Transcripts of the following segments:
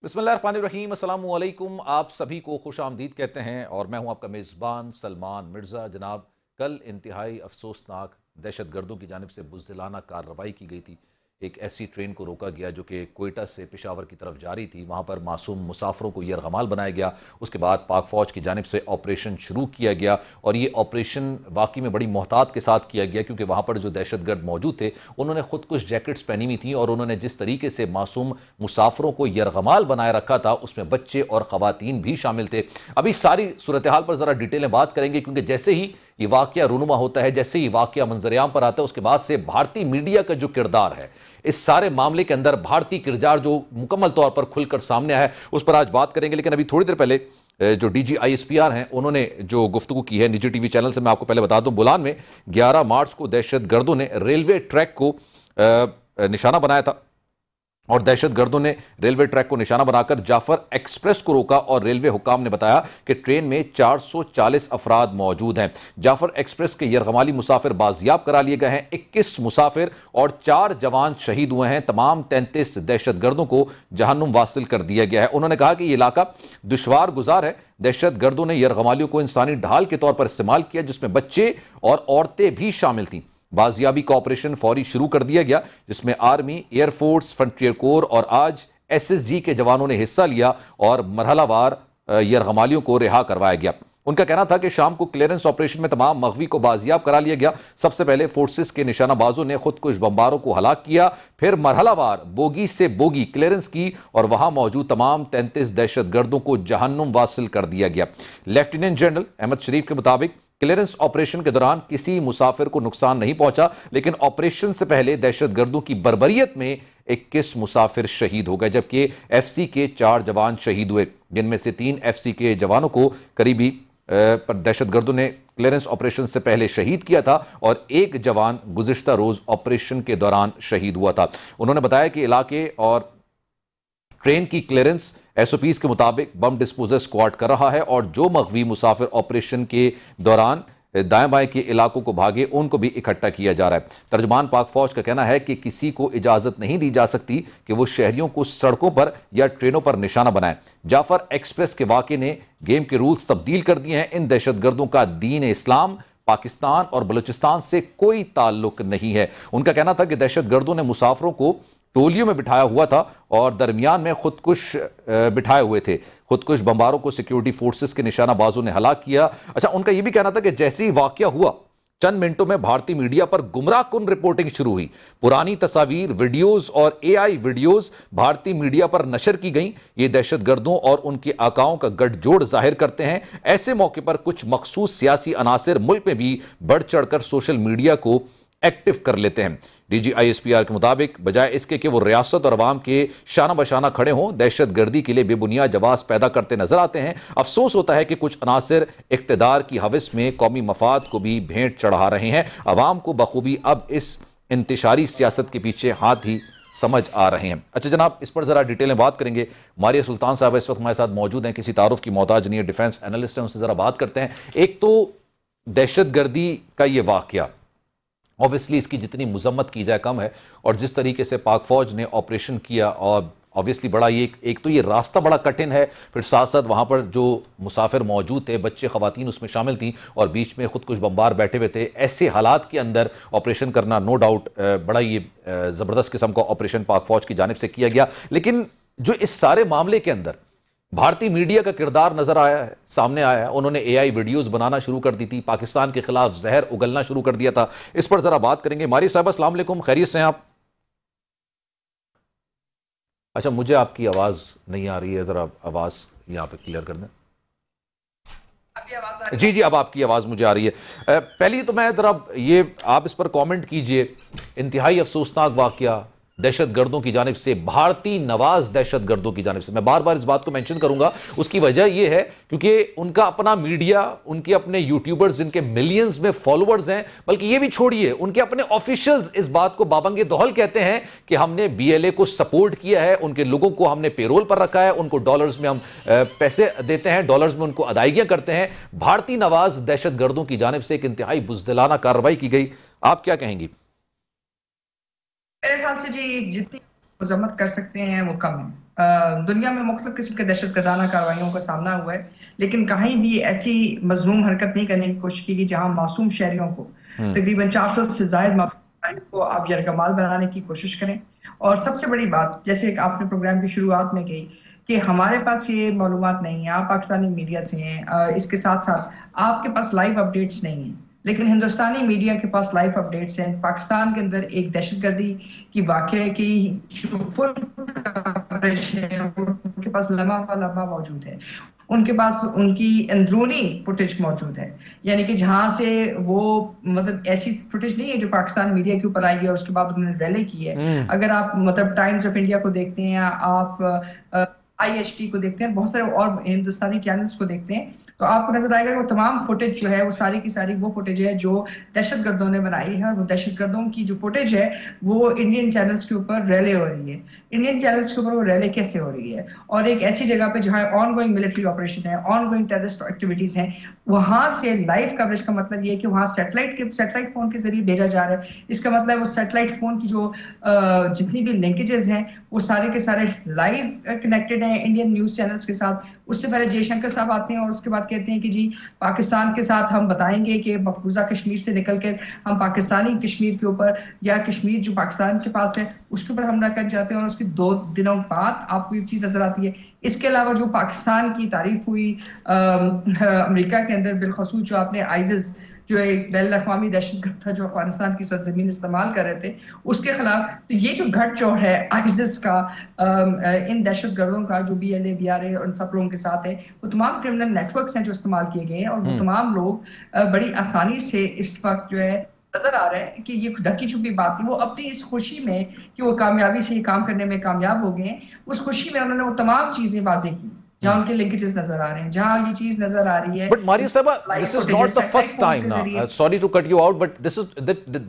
बिस्मिल्लाहिर्रहमानिर्रहीम, अस्सलामु अलैकुम। आप सभी को खुश आमदीद कहते हैं और मैं हूं आपका मेज़बान सलमान मिर्ज़ा। जनाब, कल इंतहाई अफसोसनाक दहशतगर्दों की जानिब से बुज़दिलाना कार्रवाई की गई थी। एक ऐसी ट्रेन को रोका गया जो कि कोयटा से पेशावर की तरफ जा रही थी। वहाँ पर मासूम मुसाफरों को यरगमाल बनाया गया। उसके बाद पाक फ़ौज की जानिब से ऑपरेशन शुरू किया गया और ये ऑपरेशन वाकई में बड़ी मोहतात के साथ किया गया, क्योंकि वहाँ पर जो दहशतगर्द मौजूद थे उन्होंने खुद कुछ जैकेट्स पहनी हुई थी और उन्होंने जिस तरीके से मासूम मुसाफरों को यरगमाल बनाए रखा था उसमें बच्चे और ख़वातीन भी शामिल थे। अभी सारी सूरत हाल पर ज़रा डिटेल में बात करेंगे, क्योंकि जैसे ही ये वाक़या रूनुमा होता है, जैसे ही वाक़या मंजरेआम पर आता है, उसके बाद से भारतीय मीडिया का जो किरदार है इस सारे मामले के अंदर, भारतीय किरदार जो मुकम्मल तौर पर खुलकर सामने आया है, उस पर आज बात करेंगे। लेकिन अभी थोड़ी देर पहले जो डीजी ISPR हैं उन्होंने जो गुफ्तगू की है निजी टीवी चैनल से, मैं आपको पहले बता दूं, बुलान में 11 मार्च को दहशतगर्दों ने रेलवे ट्रैक को निशाना बनाया था और दहशतगर्दों ने रेलवे ट्रैक को निशाना बनाकर जाफर एक्सप्रेस को रोका और रेलवे हुकाम ने बताया कि ट्रेन में 440 अफराद मौजूद हैं। जाफर एक्सप्रेस के यरगमाली मुसाफिर बाजियाब करा लिए गए हैं। 21 मुसाफिर और 4 जवान शहीद हुए हैं। तमाम 33 दहशतगर्दों को जहन्नुम वासिल कर दिया गया है। उन्होंने कहा कि यह इलाका दुश्वार गुजार है। दहशतगर्दों ने यरगमालियों को इंसानी ढाल के तौर पर इस्तेमाल किया, जिसमें बच्चे और औरतें भी शामिल थीं। बाजियाबी का ऑपरेशन फौरी शुरू कर दिया गया, जिसमें आर्मी, एयरफोर्स, फ्रंटियर कोर और आज SSG के जवानों ने हिस्सा लिया और मरहलावार यरगमालियों को रिहा करवाया गया। उनका कहना था कि शाम को क्लियरेंस ऑपरेशन में तमाम मगवी को बाजियाब करा लिया गया। सबसे पहले फोर्सेस के निशानाबाजों ने खुदकुश बमबारों को हलाक किया, फिर मरहलावार बोगी से बोगी क्लियरेंस की और वहां मौजूद तमाम 33 दहशतगर्दों को जहन्नुम वासिल कर दिया गया। लेफ्टिनेंट जनरल अहमद शरीफ के मुताबिक क्लियरेंस ऑपरेशन के दौरान किसी मुसाफिर को नुकसान नहीं पहुंचा, लेकिन ऑपरेशन से पहले दहशतगर्दों की बर्बरियत में 21 मुसाफिर शहीद हो गए, जबकि FC के 4 जवान शहीद हुए, जिनमें से 3 FC के जवानों को करीबी पर दहशतगर्दों ने क्लियरेंस ऑपरेशन से पहले शहीद किया था और एक जवान गुज़िश्ता रोज ऑपरेशन के दौरान शहीद हुआ था। उन्होंने बताया कि इलाके और ट्रेन की क्लियरेंस SOPs के मुताबिक बम डिस्पोजर स्क्वाड कर रहा है और जो मगवी मुसाफिर ऑपरेशन के दौरान दाएं बाएं के इलाकों को भागे उनको भी इकट्ठा किया जा रहा है। तर्जुमान पाक फौज का कहना है कि किसी को इजाजत नहीं दी जा सकती कि वो शहरियों को सड़कों पर या ट्रेनों पर निशाना बनाए। जाफर एक्सप्रेस के वाक़े ने गेम के रूल्स तब्दील कर दिए हैं। इन दहशतगर्दों का दीन इस्लाम, पाकिस्तान और बलूचिस्तान से कोई ताल्लुक नहीं है। उनका कहना था कि दहशतगर्दों ने मुसाफिरों को टोलियों में बिठाया हुआ था और दरमियान में खुदकुश बिठाए हुए थे। खुदकुश बमबारों को सिक्योरिटी फोर्सेस के निशानाबाजों ने हलाक किया। अच्छा, उनका यह भी कहना था कि जैसे ही वाकया हुआ चंद मिनटों में भारतीय मीडिया पर गुमराहकुन रिपोर्टिंग शुरू हुई। पुरानी तस्वीर, वीडियोस और AI वीडियोस भारतीय मीडिया पर नशर की गई। ये दहशतगर्दों और उनके आकाओं का गठजोड़ जाहिर करते हैं। ऐसे मौके पर कुछ मखसूस सियासी अनासिर मुल्क में भी बढ़ चढ़कर सोशल मीडिया को एक्टिव कर लेते हैं। डीजी ISPR के मुताबिक बजाय इसके कि वो रियासत और अवाम के शाना बशाना खड़े हों, दहशतगर्दी के लिए बेबुनियाद जवाब पैदा करते नजर आते हैं। अफसोस होता है कि कुछ अनासिर इख्तिदार की हवस में कौमी मफाद को भी भेंट चढ़ा रहे हैं। अवाम को बखूबी अब इस इंतशारी सियासत के पीछे हाथ ही समझ आ रहे हैं। अच्छा जनाब, इस पर जरा डिटेल में बात करेंगे। मारिया सुल्तान साहब इस वक्त हमारे साथ मौजूद हैं, किसी तारुफ की मोहताज नहीं है, डिफेंस एनालिस्ट हैं, उनसे जरा बात करते हैं। एक तो दहशतगर्दी का ये वाकया, ऑब्वियसली इसकी जितनी मजम्मत की जाए कम है, और जिस तरीके से पाक फौज ने ऑपरेशन किया, और ऑब्वियसली बड़ा ये एक तो ये रास्ता बड़ा कठिन है, फिर साथ साथ वहाँ पर जो मुसाफिर मौजूद थे, बच्चे ख़वातीन उसमें शामिल थी और बीच में खुद कुछ बमबार बैठे हुए थे। ऐसे हालात के अंदर ऑपरेशन करना नो डाउट बड़ा ये ज़बरदस्त किस्म का ऑपरेशन पाक फौज की जानिब से किया गया। लेकिन जो इस सारे मामले के अंदर भारतीय मीडिया का किरदार नजर आया है, सामने आया है, उन्होंने AI वीडियोस बनाना शुरू कर दी थी, पाकिस्तान के खिलाफ जहर उगलना शुरू कर दिया था। इस पर जरा बात करेंगे। मारिया साहब अस्सलाम वालेकुम, खैरियत से हैं आप? अच्छा, मुझे आपकी आवाज नहीं आ रही है, जरा आवाज यहाँ पे क्लियर कर दें। जी जी, अब आपकी आवाज मुझे आ रही है। पहले तो मैं जरा ये आप इस पर कमेंट कीजिए। इंतहाई अफसोसनाक वाकया दहशतगर्दों की जानिब से, भारतीय नवाज दहशतगर्दों की जानिब से। मैं बार बार इस बात को मेंशन करूंगा, उसकी वजह यह है क्योंकि उनका अपना मीडिया, उनके अपने यूट्यूबर्स जिनके मिलियंस में फॉलोअर्स हैं, बल्कि ये भी छोड़िए, उनके अपने ऑफिशियल्स इस बात को बाबंगे दोहल कहते हैं कि हमने BLA को सपोर्ट किया है, उनके लोगों को हमने पेरोल पर रखा है, उनको डॉलर्स में हम पैसे देते हैं, डॉलर्स में उनको अदायगियां करते हैं। भारतीय नवाज दहशतगर्दों की जानिब से एक इंतहाई बुज़दिलाना कार्रवाई की गई। आप क्या कहेंगी? मेरे ख्याल से जी जितनी मजम्मत कर सकते हैं वो कम है। दुनिया में मुख्तलिफ किस्म के दहशतगर्दाना कार्रवाइयों का सामना हुआ है, लेकिन कहीं भी ऐसी मजलूम हरकत नहीं करने की कोशिश की गई जहां मासूम शहरियों को, हम्म। तकरीबन 400 से ज्यादा मासूम शहरियों को आप यरगमाल बनाने की कोशिश करें। और सबसे बड़ी बात, जैसे एक आपने प्रोग्राम की शुरुआत में कही कि हमारे पास ये मालूमात नहीं है, आप पाकिस्तानी मीडिया से हैं, इसके साथ साथ आपके पास लाइव अपडेट्स नहीं है, लेकिन हिंदुस्तानी मीडिया के पास लाइव अपडेट्स हैं। पाकिस्तान के अंदर एक दहशतगर्दी की वाकये की जो फुल कवरेज है उनके पास लम्हा लम्हा मौजूद है। उनके पास उनकी अंदरूनी फुटेज मौजूद है, यानी कि जहां से वो, मतलब ऐसी फुटेज नहीं है जो पाकिस्तान मीडिया के ऊपर आई है और उसके बाद उन्होंने रैली की है। अगर आप मतलब टाइम्स ऑफ इंडिया को देखते हैं, आप IHT को देखते हैं, बहुत सारे और हिंदुस्तानी चैनल्स को देखते हैं, तो आपको नजर आएगा कि वो तमाम फुटेज जो है वो सारी की सारी वो फुटेज है जो दहशतगर्दों ने बनाई है। और वो दहशतगर्दों की जो फुटेज है वो इंडियन चैनल्स के ऊपर रैली हो रही है। इंडियन चैनल्स के ऊपर वो रैली कैसे हो रही है? और एक ऐसी जगह पे जहां ऑन गोइंग मिलिट्री ऑपरेशन है, ऑन गोइंग टेररिस्ट एक्टिविटीज हैं, वहां से लाइव कवरेज का मतलब ये है कि वहां सैटेलाइट फोन के जरिए भेजा जा रहा है। इसका मतलब वो सैटेलाइट फोन की जो जितनी भी लिंकेजेस हैं वो सारे के सारे लाइव कनेक्टेड हैं इंडियन न्यूज चैनल्स के साथ। उससे पहले जयशंकर साहब आते हैं और उसके बाद कहते हैं कि जी पाकिस्तान के साथ हम बताएंगे कि मकबूजा कश्मीर से निकलकर हम पाकिस्तानी कश्मीर के ऊपर, या कश्मीर जो पाकिस्तान के पास है उसके ऊपर हमला कर जाते हैं। और उसके 2 दिनों बाद आपको ये चीज नजर आती है। इसके अलावा जो पाकिस्तान की तारीफ हुई अमेरिका के अंदर, बिलखसूस जो आपने आइसिस, जो एक बैन अवी दहशतगर्द था जो अफगानिस्तान की सरजमीन इस्तेमाल कर रहे थे, उसके खिलाफ, तो ये जो गठजोड़ है आइसिस का इन दहशतगर्दों का जो BLA BRA और इन सब लोगों के साथ है, वो तमाम क्रिमिनल नेटवर्क्स हैं जो इस्तेमाल किए गए हैं। और वो तमाम लोग बड़ी आसानी से इस वक्त जो है नजर आ रहा है कि ये ढकी छुपी बात थी। वो अपनी इस खुशी में कि वो कामयाबी से ये काम करने में कामयाब हो गए हैं, उस खुशी में उन्होंने वो तमाम चीजें वाजे की जहां उनके लिंकेजेस नजर आ रहे हैं, जहां ये चीज नजर आ रही है। But Mario Saba, this is not the first time now. Sorry to cut you out, but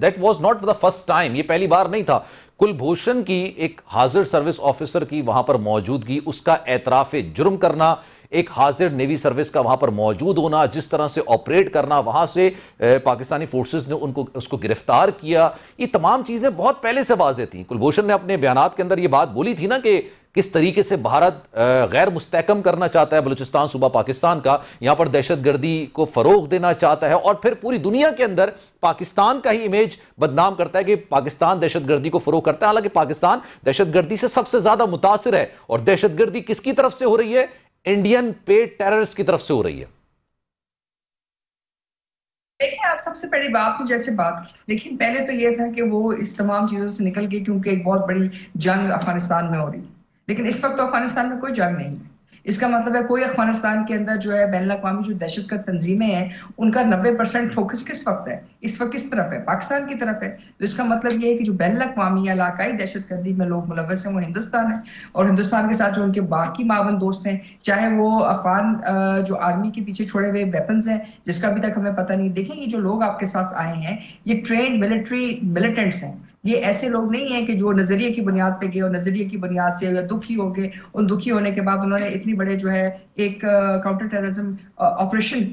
that was not the first time. ये पहली बार नहीं था। कुलभूषण की एक हाजिर सर्विस ऑफिसर की वहां पर मौजूदगी, उसका एतराफ जुर्म करना, एक हाजिर नेवी सर्विस का वहां पर मौजूद होना, जिस तरह से ऑपरेट करना, वहां से पाकिस्तानी फोर्सेस ने उसको गिरफ्तार किया, ये तमाम चीजें बहुत पहले से वाज़ेह थी। कुलभूषण ने अपने बयानात के अंदर ये बात बोली थी ना कि किस तरीके से भारत गैर मुस्तहकम करना चाहता है बलूचिस्तान सूबा पाकिस्तान का, यहां पर दहशतगर्दी को फरोग देना चाहता है, और फिर पूरी दुनिया के अंदर पाकिस्तान का ही इमेज बदनाम करता है कि पाकिस्तान दहशतगर्दी को फरोग करता है। हालांकि पाकिस्तान दहशतगर्दी से सबसे ज्यादा मुतासिर है, और दहशतगर्दी किसकी तरफ से हो रही है? इंडियन पेड टेररिस्ट की तरफ से हो रही है। देखिए, आप सबसे पहली बात में जैसे बात की, लेकिन पहले तो ये था कि वो इस तमाम चीजों से निकल गई क्योंकि एक बहुत बड़ी जंग अफगानिस्तान में हो रही थी। लेकिन इस वक्त तो अफगानिस्तान में कोई जंग नहीं है। इसका मतलब है कोई अफगानिस्तान के अंदर जो है बैन अवी जो दहशतगर्द तंजीमें हैं उनका 90% फोकस किस वक्त है, इस वक्त किस तरफ है? पाकिस्तान की तरफ है। तो इसका मतलब ये है कि जो बैन अवी इलाकाई दहशतगर्दी में लोग मुलव्वस हैं वो हिंदुस्तान है, और हिंदुस्तान के साथ जो उनके बाकी मावन दोस्त हैं, चाहे वो अफगान जो आर्मी के पीछे छोड़े हुए वेपन्स हैं जिसका अभी तक हमें पता नहीं। देखें, ये जो लोग आपके साथ आए हैं ये ट्रेंड मिलिटेंट्स हैं। ये ऐसे लोग नहीं है कि जो नजरिए की बुनियाद पे गए और नजरिए की बुनियाद से या दुखी हो गए, उन दुखी होने के बाद उन्होंने इतनी बड़े जो है एक काउंटर टेररिज्म ऑपरेशन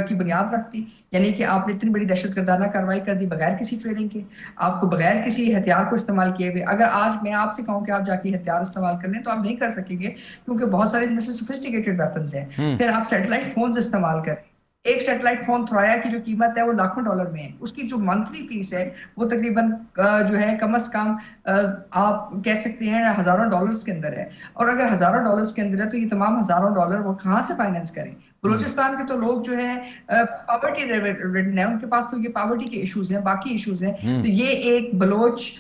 की बुनियाद रख दी। यानी कि आपने इतनी बड़ी दहशतगर्दाना कार्रवाई कर दी बगैर किसी ट्रेनिंग के, आपको बगैर किसी हथियार को इस्तेमाल किए हुए। अगर आज मैं आपसे कहूं कि आप जाके हथियार इस्तेमाल कर लें तो आप नहीं कर सकेंगे, क्योंकि बहुत सारे इनमें से सोफिस्टिकेटेड वेपन्स हैं। फिर आप सैटेलाइट फोन इस्तेमाल करें। एक सैटेलाइट फोन थ्राया की जो कीमत है वो लाखों डॉलर में है। उसकी जो मंथली फीस है वो तकरीबन जो है कम से कम आप कह सकते हैं हजारों डॉलर्स के अंदर है। और अगर हजारों डॉलर्स के अंदर है तो ये तमाम हजारों डॉलर वो कहाँ से फाइनेंस करें? बलूचिस्तान के तो लोग जो है पॉवर्टी रिडन है, उनके पास तो ये पॉवर्टी के इश्यूज हैं, बाकी इश्यूज हैं। तो ये एक बलोच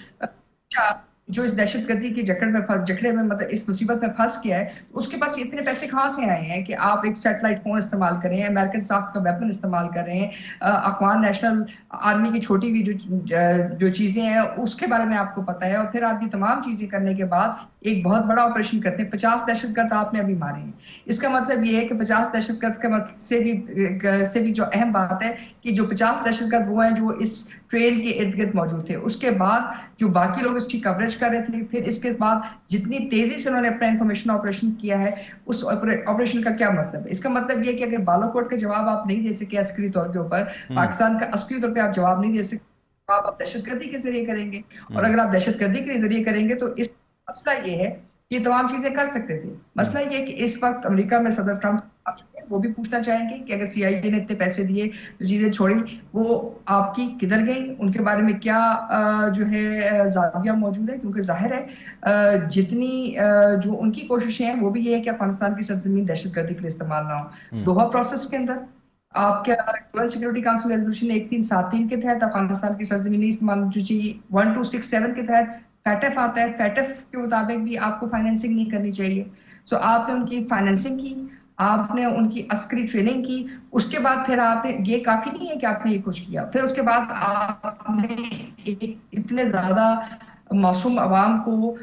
जो इस दहशतगर्दी की जकड़े में मतलब इस मुसीबत में फंस गया है, उसके पास इतने पैसे कहाँ से आए हैं कि आप एक सैटेलाइट फोन इस्तेमाल कर रहे हैं, अमेरिकन साफ का वेपन इस्तेमाल कर रहे हैं, अफगान नेशनल आर्मी की छोटी हुई जो चीजें हैं उसके बारे में आपको पता है, और फिर आप ये तमाम चीजें करने के बाद एक बहुत बड़ा ऑपरेशन करते हैं। 50 दहशतगर्द आपने अभी मारे हैं। इसका मतलब ये है कि 50 दहशतगर्द के मतलब से भी जो अहम बात है कि जो 50 दहशतगर्द वो हैं जो इस ट्रेन के इर्द गिर्द मौजूद थे। उसके बाद जो बाकी लोग इसकी कवरेज कर रहे थे, फिर इसके बाद जितनी तेजी से उन्होंने अपना इंफॉर्मेशन ऑपरेशन किया है, उस ऑपरेशन का क्या मतलब है? इसका मतलब ये कि अगर बालाकोट का जवाब आप नहीं दे सके अस्करी तौर के ऊपर, पाकिस्तान का अस्करी तौर पर आप जवाब नहीं दे सकते, आप दहशतगर्दी के जरिए करेंगे। और अगर आप दहशतगर्दी के जरिए करेंगे तो इस मसला ये है ये तमाम चीजें कर सकते थे। मसला ये है कि इस वक्त अमेरिका में सदर ट्रंप आ चुके हैं, वो भी पूछना चाहेंगे कि अगर सीआईए ने इतने पैसे दिए, जो चीजें छोड़ी, वो आपकी किधर गई, उनके बारे में क्या जो है जाविया मौजूद है। क्योंकि जाहिर है जितनी जो उनकी कोशिशें हैं वो भी ये है कि अफगानिस्तान की सरजमीन दहशतगर्दी के लिए इस्तेमाल ना हो। दोहा प्रोसेस के अंदर आपके यूएन सिक्योरिटी काउंसिल रेजोल्यूशन 1373 के तहत अफगानिस्तान की सरजमीनी इस्तेमाल जो चाहिए, 1267 के तहत फैटफ आता है। फैटफ के मुताबिक भी आपको फाइनेंसिंग नहीं करनी चाहिए। सो आपने उनकी फाइनेंसिंग की, आपने उनकी अस्करी ट्रेनिंग की, उसके बाद फिर आपने, ये काफी नहीं है कि आपने ये कुछ किया, फिर उसके बाद आपने इतने ज्यादा मासूम अवाम को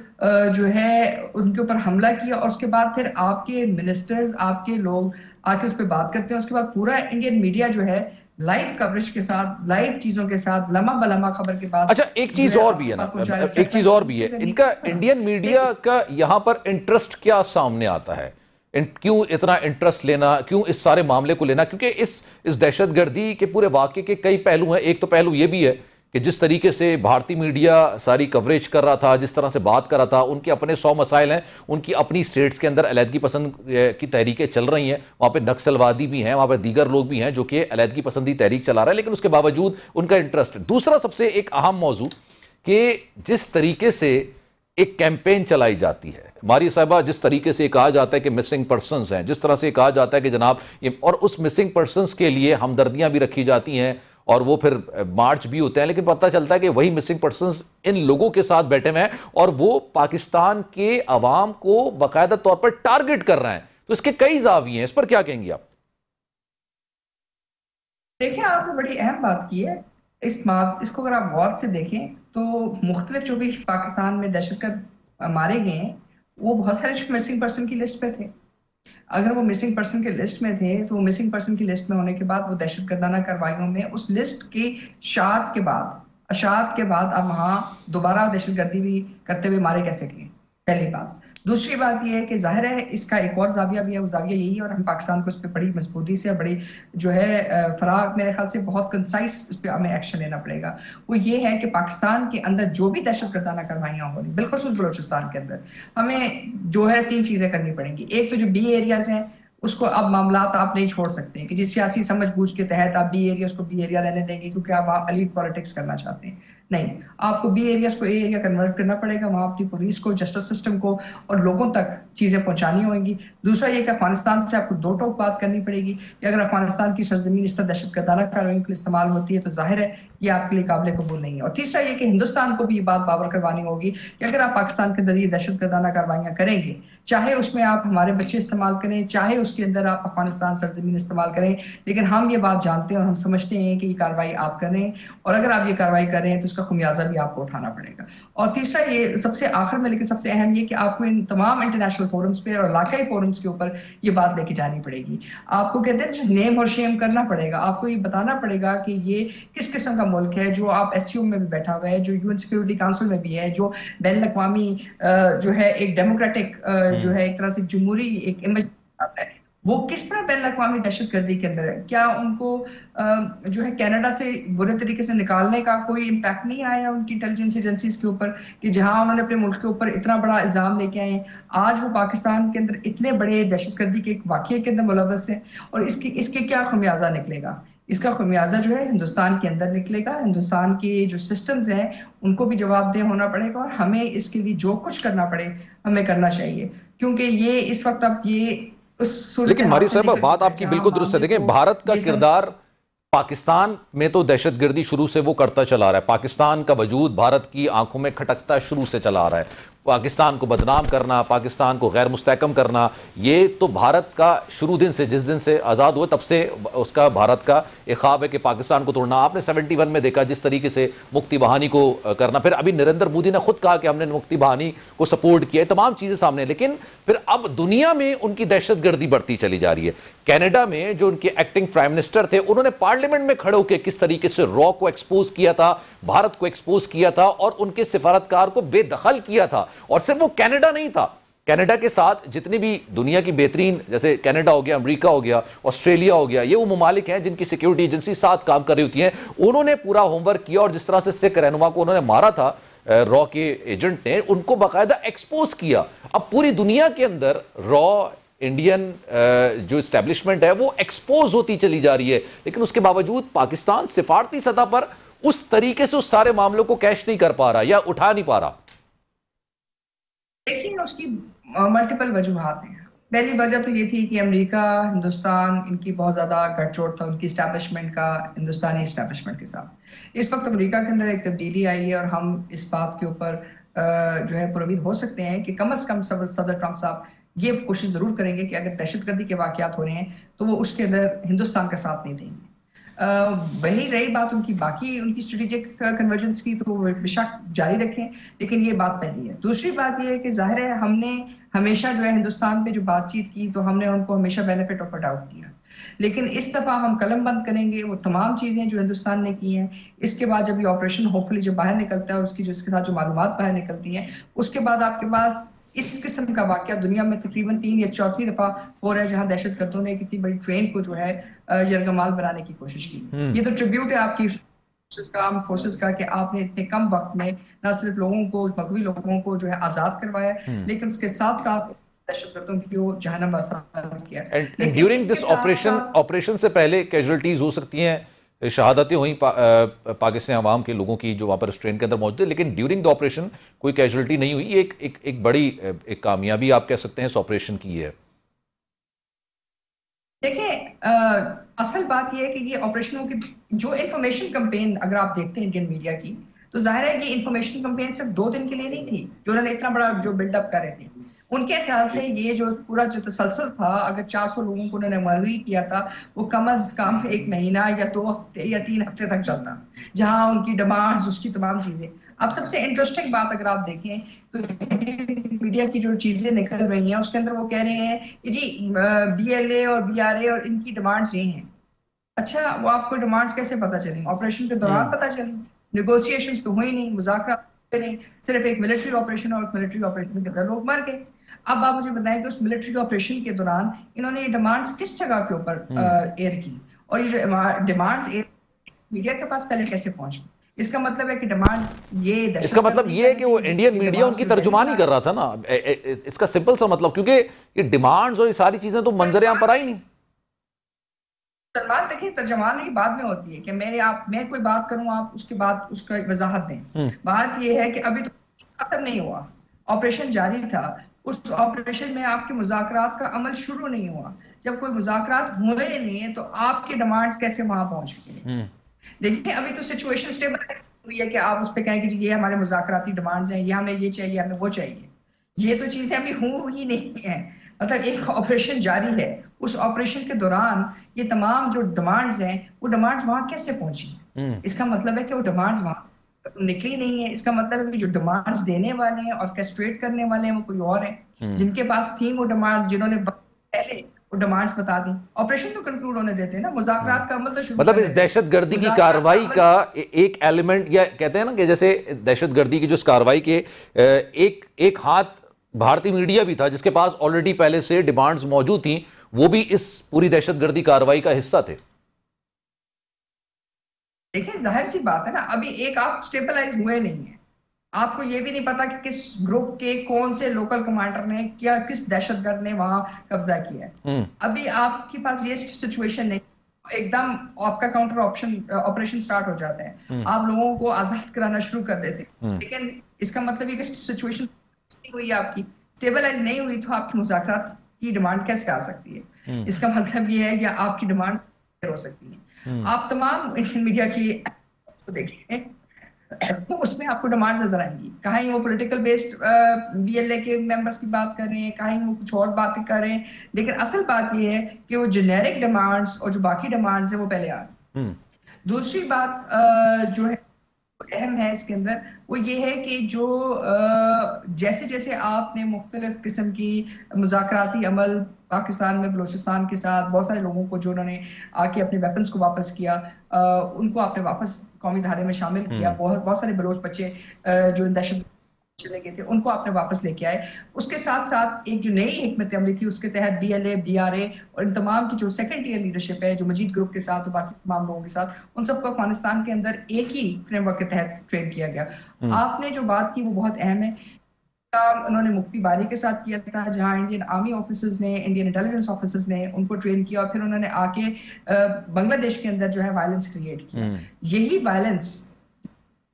जो है उनके ऊपर हमला किया, और उसके बाद फिर आपके मिनिस्टर्स, आपके लोग आके उस पर बात करते हैं। उसके बाद पूरा इंडियन मीडिया जो है लाइव कवरेज के साथ, लाइव चीजों के साथ, लम्हा बलम्हा खबर के बाद, अच्छा एक चीज और भी है ना, एक चीज और भी है, इनका इंडियन मीडिया का यहां पर इंटरेस्ट क्या सामने आता है? क्यों इतना इंटरेस्ट लेना, क्यों इस सारे मामले को लेना? क्योंकि इस दहशतगर्दी के पूरे वाकये के कई पहलू हैं। एक तो पहलू यह भी है कि जिस तरीके से भारतीय मीडिया सारी कवरेज कर रहा था, जिस तरह से बात कर रहा था, उनके अपने 100 मसाइल हैं, उनकी अपनी स्टेट्स के अंदर अलहदगी पसंद की तहरीकें चल रही हैं, वहाँ पे नक्सलवादी भी हैं, वहाँ पे दीगर लोग भी हैं जो कि अलहदगी पसंदी तहरीक चला रहे हैं, लेकिन उसके बावजूद उनका इंटरेस्ट। दूसरा सबसे एक अहम मौजू कि जिस तरीके से एक कैंपेन चलाई जाती है, मारी साहबा, जिस तरीके से कहा जाता है कि मिसिंग पर्सन्स हैं, जिस तरह से कहा जाता है कि जनाब ये, और उस मिसिंग पर्सन्स के लिए हमदर्दियां भी रखी जाती हैं और वो फिर मार्च भी होते हैं, लेकिन पता चलता है कि वही मिसिंग पर्सन्स इन लोगों के साथ बैठे हुए हैं और वो पाकिस्तान के अवाम को बाकायदा तौर पर टारगेट कर रहे हैं। तो इसके कई जाविये हैं, इस पर क्या कहेंगे आप? देखिए, आपने बड़ी अहम बात की है। इसको अगर आप गौर से देखें तो मुख्तलिफ जो भी पाकिस्तान में दहशतगर्द मारे गए हैं, वो बहुत सारे मिसिंग पर्सन की लिस्ट पे थे। अगर वो मिसिंग पर्सन के लिस्ट में थे तो वो मिसिंग पर्सन की लिस्ट में होने के बाद वो दहशतगर्दाना कार्रवाइयों में उस लिस्ट की अशात के बाद अब वहां दोबारा दहशतगर्दी भी करते हुए मारे कैसे गए, पहली बात। दूसरी बात यह है कि जाहिर है इसका एक और जाविया भी है, वो जाविया यही है, और हम पाकिस्तान को इस पर बड़ी मजबूती से, बड़ी जो है फराग, मेरे ख्याल से बहुत कंसाइज इस पर हमें एक्शन लेना पड़ेगा। वो ये है कि पाकिस्तान के अंदर जो भी दहशतगर्दाना कार्रवाइयाँ हो रही, बिलखसूस बलोचिस्तान के अंदर, हमें जो है 3 चीजें करनी पड़ेंगी। एक तो जो बी एरियाज हैं उसको अब मामलात आप नहीं छोड़ सकते हैं कि जिस सियासी समझबूझ के तहत आप बी एरिया उसको बी एरिया रहने देंगे क्योंकि आप वहाँ अलीट पॉलिटिक्स करना चाहते हैं। नहीं, आपको बी एरियाज को ए एरिया कन्वर्ट करना पड़ेगा, वहां अपनी पुलिस को, जस्टिस सिस्टम को और लोगों तक चीजें पहुंचानी होंगी। दूसरा ये कि अफगानिस्तान से आपको दो टोक बात करनी पड़ेगी कि अगर अफगानिस्तान की सरजमीन इस तरह दहशतगर्दाना कार्रवाई के लिए इस्तेमाल होती है तो जाहिर है ये आपके लिए काबिल कबूल नहीं है। और तीसरा ये कि हिंदुस्तान को भी ये बात बावर करवानी होगी कि अगर आप पाकिस्तान के अंदर ये दहशतगर्दाना कार्रवाइयां करेंगे, चाहे उसमें आप हमारे बच्चे इस्तेमाल करें, चाहे उसके अंदर आप अफगानिस्तान सरजमीन इस्तेमाल करें, लेकिन हम ये बात जानते हैं और हम समझते हैं कि ये कार्रवाई आप कर रहे हैं, और अगर आप ये कार्रवाई कर रहे हैं तो उसका खुमियाजा भी आपको उठाना पड़ेगा। और तीसरा ये सबसे आखिर में, लेकिन सबसे अहम, ये कि आपको इन तमाम इंटरनेशनल फोरम्स पे और इलाकाई फोरम्स के ऊपर ये बात लेके जानी पड़ेगी। आपको कहते हैं नेम और शेम करना पड़ेगा, आपको ये बताना पड़ेगा कि ये किस किस्म का मुल्क है जो आप एससीओ में भी बैठा हुआ है, जो यूएन सिक्योरिटी काउंसिल में भी है, जो बैन अवी जो है एक डेमोक्रेटिक जो है एक तरह से जमहूरी एक इमेज आता है, वो किस तरह बैन अवी दहशतगर्दी के अंदर है। क्या उनको जो है कनाडा से बुरे तरीके से निकालने का कोई इम्पैक्ट नहीं आया उनकी इंटेलिजेंस एजेंसीज के ऊपर कि जहां उन्होंने अपने मुल्क के ऊपर इतना बड़ा इल्जाम लेके आए हैं, आज वो पाकिस्तान के अंदर इतने बड़े दहशतगर्दी के एक वाकये के अंदर मुलव्वस है, और इसके क्या खुमियाजा निकलेगा? इसका खुमियाजा जो है हिंदुस्तान के अंदर निकलेगा। हिंदुस्तान के जो सिस्टम्स हैं उनको भी जवाबदेह होना पड़ेगा, और हमें इसके लिए जो कुछ करना पड़े हमें करना चाहिए, क्योंकि ये इस वक्त अब ये लेकिन मारी साहब, बात आपकी बिल्कुल दुरुस्त है। देखें, भारत का किरदार पाकिस्तान में तो दहशतगर्दी शुरू से वो करता चला रहा है, पाकिस्तान का वजूद भारत की आंखों में खटकता शुरू से चला आ रहा है। पाकिस्तान को बदनाम करना, पाकिस्तान को गैर मुस्तहकम करना, ये तो भारत का शुरू दिन से, जिस दिन से आज़ाद हुआ तब से उसका भारत का एक ख्वाब है कि पाकिस्तान को तोड़ना। आपने 71 में देखा जिस तरीके से मुक्ति बहानी को करना, फिर अभी नरेंद्र मोदी ने खुद कहा कि हमने मुक्ति बहानी को सपोर्ट किया, तमाम चीज़ें सामने। लेकिन फिर अब दुनिया में उनकी दहशतगर्दी बढ़ती चली जा रही है। कनाडा में जो उनके एक्टिंग प्राइम मिनिस्टर थे, उन्होंने पार्लियामेंट में खड़े होकर किस तरीके से रॉ को एक्सपोज किया था, भारत को एक्सपोज किया था और उनके सिफारतकार को बेदखल किया था। और सिर्फ वो कनाडा नहीं था, कनाडा के साथ जितनी भी दुनिया की बेहतरीन, जैसे कनाडा हो गया, अमेरिका हो गया, ऑस्ट्रेलिया हो गया, ये वो ममालिक हैं जिनकी सिक्योरिटी एजेंसी साथ काम कर रही होती हैं। उन्होंने पूरा होमवर्क किया और जिस तरह से सिख रहनुमा को उन्होंने मारा था, रॉ के एजेंट ने उनको बाकायदा एक्सपोज किया। अब पूरी दुनिया के अंदर रॉ इंडियन जो इस्टेब्लिशमेंट है वो एक्सपोज होती चली जा रही है, लेकिन उसके बावजूद पाकिस्तान सिफारती सतह पर उस तरीके से उस सारे मामलों को कैश नहीं कर पा रहा या उठा नहीं पा रहा। देखिए, उसकी मल्टीपल वजूहात हैं। पहली वजह तो ये थी कि अमेरिका, हिंदुस्तान, इनकी बहुत ज़्यादा गठजोड़ था उनकी इस्टेब्लिशमेंट का हिंदुस्तानी इस्टेब्लिशमेंट के साथ। इस वक्त अमेरिका के अंदर एक तब्दीली आई है और हम इस बात के ऊपर जो है पुरउम्मीद हो सकते हैं कि कम अज़ कम सदर ट्रंप साहब ये कोशिश ज़रूर करेंगे कि अगर दहशतगर्दी के वाक़यात हो रहे हैं तो वो उसके अंदर हिंदुस्तान का साथ नहीं देंगे। वही रही बात उनकी बाकी उनकी स्ट्रेटेजिक कन्वर्जेंस की, तो वो बेशक जारी रखें, लेकिन ये बात पहली है। दूसरी बात ये है कि जाहिर है हमने हमेशा जो है हिंदुस्तान पे जो बातचीत की तो हमने उनको हमेशा बेनिफिट ऑफ अ डाउट दिया, लेकिन इस दफ़ा हम कलम बंद करेंगे वो तमाम चीज़ें जो हिंदुस्तान ने की हैं। इसके बाद जब ये ऑपरेशन होपफुली जब बाहर निकलता है और उसकी जो इसके साथ जो मालूमात बाहर निकलती हैं, उसके बाद आपके पास इस किस्म का वाकया दुनिया में तकरीबन 3 या 4थी दफा हो रहा है जहां दहशतगर्दों ने कितनी बड़ी ट्रेन को जो है यरगमाल बनाने की कोशिश की। ये तो ट्रिब्यूट है आपकी फोर्सेस का कि आपने इतने कम वक्त में न सिर्फ लोगों को, मगवी लोगों को जो है आजाद करवाया, लेकिन उसके साथ साथ दहशतगर्दों की जहन्नम आसाद किया। ड्यूरिंग दिस ऑपरेशन से पहले कैजुअलिटीज हो सकती हैं, शहादतें हुई पाकिस्तान अवाम के लोगों की जो वहाँ पर ट्रेन के अंदर मौजूद है, लेकिन ड्यूरिंग द ऑपरेशन कोई कैजुअलिटी नहीं हुई। एक बड़ी एक कामयाबी आप कह सकते हैं इस ऑपरेशन की है। देखिए, असल बात यह है कि ये ऑपरेशनों की जो इंफॉर्मेशन कैंपेन अगर आप देखते हैं इंडियन मीडिया की, तो जाहिर है ये इंफॉर्मेशन कैंपेन सिर्फ 2 दिन के लिए नहीं थी जो उन्होंने इतना बड़ा जो बिल्डअप कर रहे थे। उनके ख्याल से ये जो पूरा जो तसलसल था, अगर 400 लोगों को उन्होंने मुलवी किया था, वो कम अज कम 1 महीना या 2 हफ्ते या 3 हफ्ते तक चलता, जहां उनकी डिमांड्स, उसकी तमाम चीजें। अब सबसे इंटरेस्टिंग बात अगर आप देखें तो मीडिया की जो चीजें निकल रही हैं उसके अंदर वो कह रहे हैं कि जी BLA और BRA और इनकी डिमांड्स ये हैं। अच्छा, वो आपको डिमांड्स कैसे पता चली? ऑपरेशन के दौरान पता चली? नेगोशिएशंस तो हुई नहीं, मुज़ाकरात नहीं, सिर्फ एक मिलिट्री ऑपरेशन और मिलिट्री ऑपरेशन के अंदर लोग मर गए। अब आप मुझे बताएं कि उस मिलिट्री ऑपरेशन के दौरान इन्होंने ये डिमांड्स किस जगह के ऊपर एयर की, और ये जो डिमांड्स मीडिया के पास पहले कैसे पहुंची? इसका मतलब है कि डिमांड्स इसका मतलब ये है कि वो इंडियन मीडिया उनकी तर्जुमानी कर रहा था ना, इसका सिंपल सा मतलब, क्योंकि ये डिमांड्स और ये सारी चीजें तो मंजर आम पर आई नहीं। सलमान, देखिए, तर्जमान की बाद में होती है कि मैं कोई बात करूं, आप उसके बाद उसका वजाहत दें। बात यह है कि अभी तो खत्म नहीं हुआ, ऑपरेशन जारी था। उस ऑपरेशन में आपके मुज़ाकरात का अमल शुरू नहीं हुआ। जब कोई मुज़ाकरात हुए नहीं है तो आपकी डिमांड्स कैसे वहां पहुंच गई? देखिए, अभी तो सिचुएशन स्टेबलाइज हुई है कि आप उस पर कहें कि ये हमारे मुज़ाकराती डिमांड्स हैं, ये हमें ये चाहिए, हमें वो चाहिए। ये तो चीजें अभी हुई नहीं है। मतलब एक ऑपरेशन जारी है, उस ऑपरेशन के दौरान ये तमाम जो डिमांड्स हैं वो डिमांड्स वहां कैसे पहुंची? इसका मतलब है कि वो डिमांड्स वहां निकली नहीं है। इसका मतलब है कि जो डिमांड्स देने वाले हैं, ऑर्केस्ट्रेट करने वाले हैं, वो कोई और हैं जिनके पास थी वो डिमांड, जिन्होंने पहले वो डिमांड्स बता दी। ऑपरेशन तो कंक्लूड होने देते हैं ना, मुज़ाकरात का अमल तो शुरू, मतलब इस दहशतगर्दी की कार्रवाई का एक एलिमेंट, या कहते हैं ना कि जैसे दहशतगर्दी की जो इस कार्रवाई के एक हाथ भारतीय मीडिया भी था जिसके पास ऑलरेडी पहले से डिमांड्स मौजूद थी, वो भी इस पूरी दहशतगर्दी कार्रवाई का हिस्सा थे। देखिए, जाहिर सी बात है ना, अभी एक आप स्टेबलाइज हुए नहीं है, आपको ये भी नहीं पता कि किस ग्रुप के कौन से लोकल कमांडर ने क्या, किस दहशतगर्द ने वहां कब्जा किया है। अभी आपके पास ये सिचुएशन नहीं, एकदम आपका काउंटर ऑपरेशन स्टार्ट हो जाता है, आप लोगों को आजाद कराना शुरू कर देते हैं। लेकिन इसका मतलब ये कि सिचुएशन हुई, आपकी स्टेबलाइज नहीं हुई, तो आपकी मुज़ाकरात की डिमांड कैसे आ सकती है? इसका मतलब ये है कि आपकी डिमांड हो सकती है। आप तमाम इंडियन मीडिया की तो देखें तो उसमें आपको डिमांड नजर आएंगी, कहीं वो पॉलिटिकल बेस्ड BLA के मेंबर्स की बात कर रहे हैं, कहीं वो कुछ और बातें कर रहे हैं, लेकिन असल बात ये है कि वो जेनेरिक डिमांड्स और जो बाकी डिमांड्स है वो पहले आ रही। दूसरी बात जो है अहम है इसके अंदर, वो ये है कि जो जैसे जैसे आपने मुख्तलिफ किस्म की मुज़ाकराती अमल पाकिस्तान में बलूचिस्तान के साथ बहुत सारे लोगों को जो उन्होंने आके अपने वेपन्स को वापस किया, उनको आपने वापस कौमी धारे में शामिल किया, बहुत सारे बलोच बच्चे जो दहशत चले गए थे उनको आपने वापस लेके आए। उसके साथ साथ एक जो नई हिकमत अमली थी उसके तहत BLA BRA और इन तमाम की जो सेकंड ईयर लीडरशिप है जो मजीद ग्रुप के साथ और बाकी तमाम लोगों के साथ, उन सबको अफगानिस्तान के अंदर एक ही फ्रेमवर्क के तहत ट्रेन किया गया। आपने जो बात की वो बहुत अहम है। काम उन्होंने मुफ्ती बारी के साथ किया था, जहां इंडियन आर्मी ऑफिसर्स ने, इंडियन इंटेलिजेंस ऑफिसर्स ने उनको ट्रेन किया और फिर उन्होंने आके बांग्लादेश के अंदर जो है वायलेंस क्रिएट किया। यही वायलेंस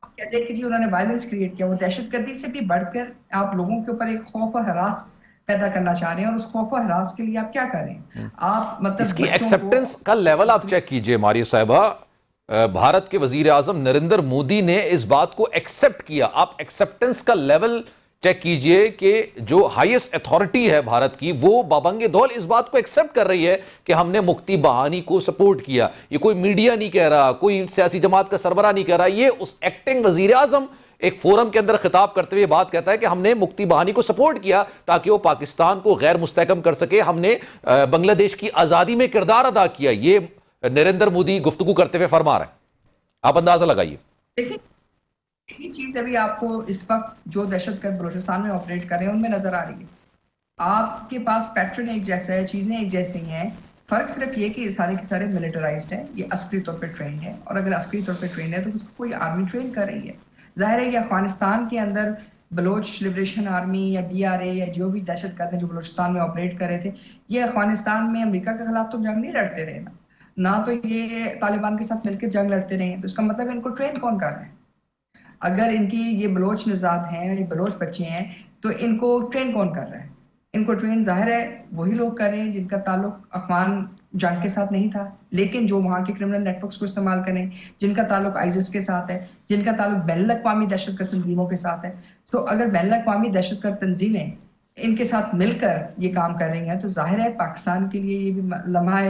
कहते हैं कि जी उन्होंने वायलेंस क्रिएट किया, वो दहशतगर्दी से भी बढ़कर आप लोगों के ऊपर एक खौफ और हरास पैदा करना चाह रहे हैं। और उस खौफ और हरास के लिए आप क्या कर रहे हैं? आप मतलब इसकी एक्सेप्टेंस का लेवल आप चेक कीजिए मारिया साहिबा। भारत के वजीर आजम नरेंद्र मोदी ने इस बात को एक्सेप्ट किया। आप एक्सेप्टेंस का लेवल चेक कीजिए कि जो हाईएस्ट अथॉरिटी है भारत की, वो बाबंगे दौल इस बात को एक्सेप्ट कर रही है कि हमने मुफ्ती बहानी को सपोर्ट किया। ये कोई मीडिया नहीं कह रहा, कोई सियासी जमात का सरबरा नहीं कह रहा, ये उस एक्टिंग वजीर आजम एक फोरम के अंदर खिताब करते हुए बात कहता है कि हमने मुफ्ती बहानी को सपोर्ट किया ताकि वो पाकिस्तान को गैर मुस्तहकम कर सके, हमने बांग्लादेश की आजादी में किरदार अदा किया। ये नरेंद्र मोदी गुफ्तगू करते हुए फरमा रहे हैं। आप अंदाजा लगाइए। ये चीज अभी आपको इस वक्त जो दहशतगर्द बलूचिस्तान में ऑपरेट कर रहे हैं उनमें नजर आ रही है। आपके पास पैटर्न एक जैसा है, चीजें एक जैसी हैं। फर्क सिर्फ ये कि सारे के सारे मिलिटराइज्ड है, ये अस्करी तौर पे ट्रेंड है। और अगर अस्करी तौर पे ट्रेंड है तो उसको कोई आर्मी ट्रेन कर रही है। जाहिर है कि अफगानिस्तान के अंदर बलोच लिबरेशन आर्मी या BRA या जो भी दहशतगर्द जो बलूचिस्तान में ऑपरेट कर रहे थे, ये अफगानिस्तान में अमेरिका के खिलाफ तो जंग नहीं लड़ते रहे ना तो ये तालिबान के साथ मिलकर जंग लड़ते रहे। तो इसका मतलब इनको ट्रेन कौन कर रहे हैं? अगर इनकी ये बलोच निजात हैं, ये बलोच बच्चे हैं, तो इनको ट्रेन कौन कर रहा है? इनको ट्रेन जाहिर है वही लोग कर रहे हैं जिनका ताल्लुक अफगान जंग के साथ नहीं था, लेकिन जो वहाँ के क्रिमिनल नेटवर्क्स को इस्तेमाल करें, जिनका ताल्लुक आइसिस के साथ है, जिनका ताल्लुक बैनुल-अक़वामी दहशतगर्द तंजीमों के साथ है। तो अगर बैनुल-अक़वामी दहशतगर्द तंजीमें इनके साथ मिलकर ये काम कर रही हैं तो जाहिर है पाकिस्तान के लिए ये भी लम्हा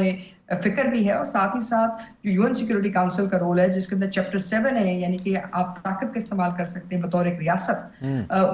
फिक्र भी है। और साथ ही साथ जो UN सिक्योरिटी काउंसिल का रोल है जिसके अंदर चैप्टर 7 है, यानी कि आप ताकत का इस्तेमाल कर सकते हैं बतौर एक रियासत,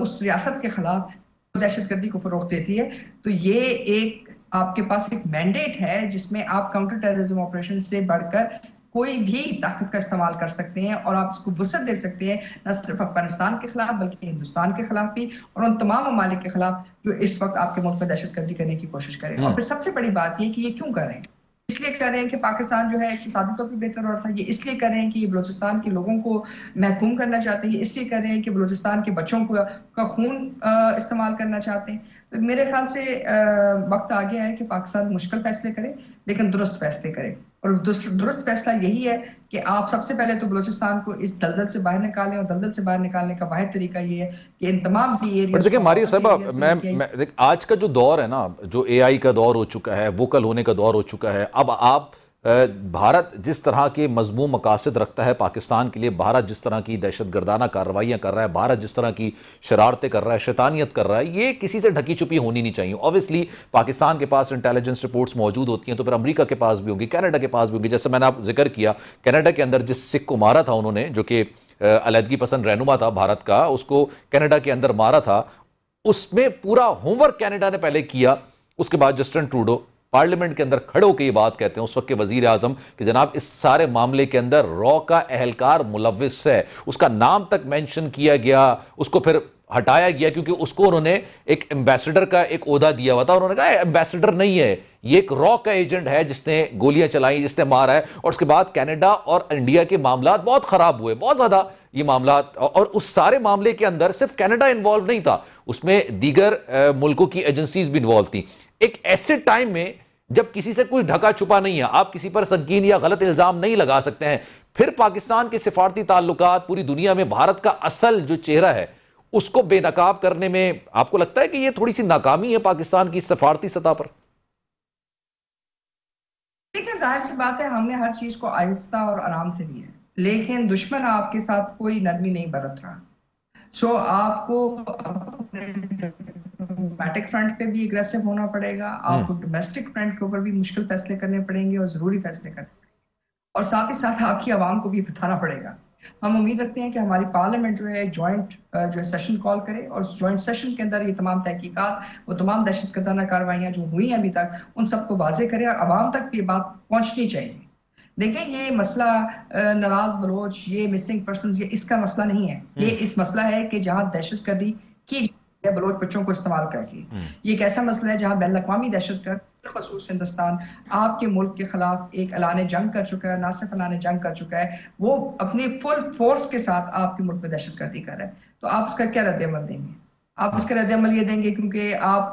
उस रियासत के खिलाफ दहशतगर्दी को फरोग देती है। तो ये एक आपके पास एक मैंडेट है जिसमें आप काउंटर टेररिज्म ऑपरेशन से बढ़कर कोई भी ताकत का इस्तेमाल कर सकते हैं और आप इसको वसअत दे सकते हैं, न सिर्फ अफगानिस्तान के खिलाफ बल्कि हिंदुस्तान के खिलाफ भी और उन तमाम ममालिक के खिलाफ जो इस वक्त आपके मुल्क में दहशतगर्दी करने की कोशिश करें। और फिर सबसे बड़ी बात यह कि ये क्यों कर रहे हैं? इसलिए कर रहे हैं कि पाकिस्तान जो है इक़्तिसादी तौर पर बेहतर और था। ये इसलिए कर रहे हैं कि ये बलूचिस्तान के लोगों को महकूम करना चाहते हैं। ये इसलिए कर रहे हैं कि बलूचिस्तान के बच्चों को का खून इस्तेमाल करना चाहते हैं। तो मेरे ख्याल से वक्त आ गया है कि पाकिस्तान मुश्किल फैसले करे लेकिन दुरुस्त फैसले करे। और दुरुस्त फैसला यही है कि आप सबसे पहले तो बलूचिस्तान को इस दलदल से बाहर निकालें। और दलदल से बाहर निकालने का वाहिद तरीका ये है कि इन तमाम भी एरिया। देखिए मारिया साहब, मैं आज का जो दौर है ना, जो AI का दौर हो चुका है, वोकल होने का दौर हो चुका है। अब आप भारत जिस तरह के मजमूम मकासद रखता है पाकिस्तान के लिए, भारत जिस तरह की दहशतगर्दाना कार्रवाइयाँ कर रहा है, भारत जिस तरह की शरारतें कर रहा है, शैतानियत कर रहा है, ये किसी से ढकी छुपी होनी नहीं चाहिए। ऑब्वियसली पाकिस्तान के पास इंटेलिजेंस रिपोर्ट्स मौजूद होती हैं तो फिर अमेरिका के पास भी होंगी, कनाडा के पास भी होंगी। जैसे मैंने आप जिक्र किया, कनाडा के अंदर जिस सिख को मारा था उन्होंने, जो कि अलहदगी पसंद रहनुमा था भारत का, उसको कनाडा के अंदर मारा था। उसमें पूरा होमवर्क कनाडा ने पहले किया। उसके बाद जस्टिन ट्रूडो पार्लियामेंट के अंदर खड़े होकर ये बात कहते हैं उस वक्त के वजीर आजम कि जनाब इस सारे मामले के अंदर रॉ का एहलकार मुलव्विस है। उसका नाम तक मेंशन किया गया, उसको फिर हटाया गया क्योंकि उसको उन्होंने एक एम्बेसडर का एक ओहदा दिया हुआ था। उन्होंने कहा एम्बेसडर नहीं है, ये एक रॉ का एजेंट है जिसने गोलियां चलाई, जिसने मारा है। और उसके बाद कनाडा और इंडिया के मामला बहुत खराब हुए, बहुत ज्यादा ये मामला। और उस सारे मामले के अंदर सिर्फ कनाडा इन्वॉल्व नहीं था, उसमें दीगर मुल्कों की एजेंसीज भी इन्वॉल्व थी। एक ऐसे टाइम में जब किसी से कोई ढका छुपा नहीं है, आप किसी पर संगीन या गलत इल्जाम नहीं लगा सकते हैं, फिर पाकिस्तान के सिफारती ताल्लुकात पूरी दुनिया में भारत का असल जो चेहरा है उसको बेनकाब करने में आपको लगता है कि यह थोड़ी सी नाकामी है पाकिस्तान की सफारती सतह पर? देखिए, जाहिर सी बात है, हमने हर चीज को आहिस्ता और आराम से लिया है, लेकिन दुश्मन आपके साथ कोई नरमी नहीं बरत रहा। सो आपको डिप्लोमेटिक फ्रंट पे भी एग्रेसिव होना पड़ेगा, आपको डोमेस्टिक फ्रंट के ऊपर भी मुश्किल फैसले करने पड़ेंगे और जरूरी फैसले करने पड़ेंगे, और साथ ही साथ आपकी आवाम को भी बताना पड़ेगा। हम उम्मीद रखते हैं कि हमारी पार्लियामेंट जो है जॉइंट जो है सेशन कॉल करे और उस जॉइंट सेशन के अंदर ये तमाम तहकीकात, वो तमाम दहशतगर्दाना कार्रवाइयाँ जो हुई हैं अभी तक, उन सबको वाजे करे और आवाम तक भी ये बात पहुँचनी चाहिए देखें, ये मसला नाराज बलोच, ये मिसिंग पर्सन, ये इसका मसला नहीं है। ये इस मसला है कि जहां दहशतगर्दी की जाती है बलोच बच्चों को इस्तेमाल करके, ये एक ऐसा मसला है जहां बैन अवी दहशतगर्द खसूस हिंदुस्तान आपके मुल्क के खिलाफ एक ऐलान जंग कर चुका है, ना सिर्फ ऐलान जंग कर चुका है, वो अपने फुल फोर्स के साथ आपके मुल्क में दहशतगर्दी कर रहा है। तो आप इसका क्या रद्द-ए-अमल देंगे? आप इसका रद्द-ए-अमल ये देंगे क्योंकि आप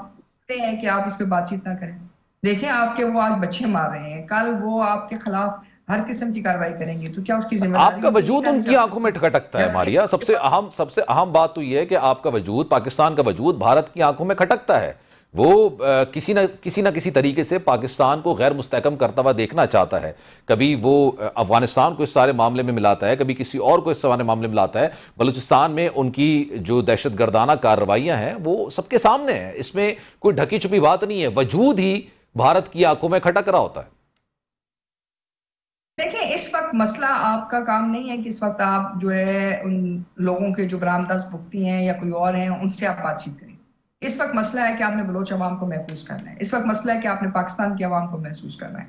कहते हैं कि आप इस पर बातचीत ना करें। देखें, आपके वो आज बच्चे मार रहे हैं, कल वो आपके खिलाफ हर किस्म की कार्रवाई करेंगे, तो क्या उसकी जिम्मेदारी आपका वजूद उनकी आंखों में खटकता है मारिया। सबसे अहम बात तो यह है कि आपका वजूद, पाकिस्तान का वजूद भारत की आंखों में खटकता है। वो किसी ना किसी तरीके से पाकिस्तान को गैर मुस्तहकम करता हुआ देखना चाहता है। कभी वो अफगानिस्तान को इस सारे मामले में मिलाता है, कभी किसी और को इस सारे मामले में मिलाता है। बलूचिस्तान में उनकी जो दहशतगर्दाना कार्रवाइयां हैं वो सबके सामने है, इसमें कोई ढकी छुपी बात नहीं है। वजूद ही भारत की आंखों में खटक रहा होता है। देखिए, इस वक्त मसला आपका काम नहीं है कि इस वक्त आप जो है उन लोगों के जो बरामदस्त भुगती हैं या कोई और हैं उनसे आप बातचीत करें। इस वक्त मसला है कि आपने बलोच अवाम को महफूज करना है। इस वक्त मसला है कि आपने पाकिस्तान की अवाम को महफूज करना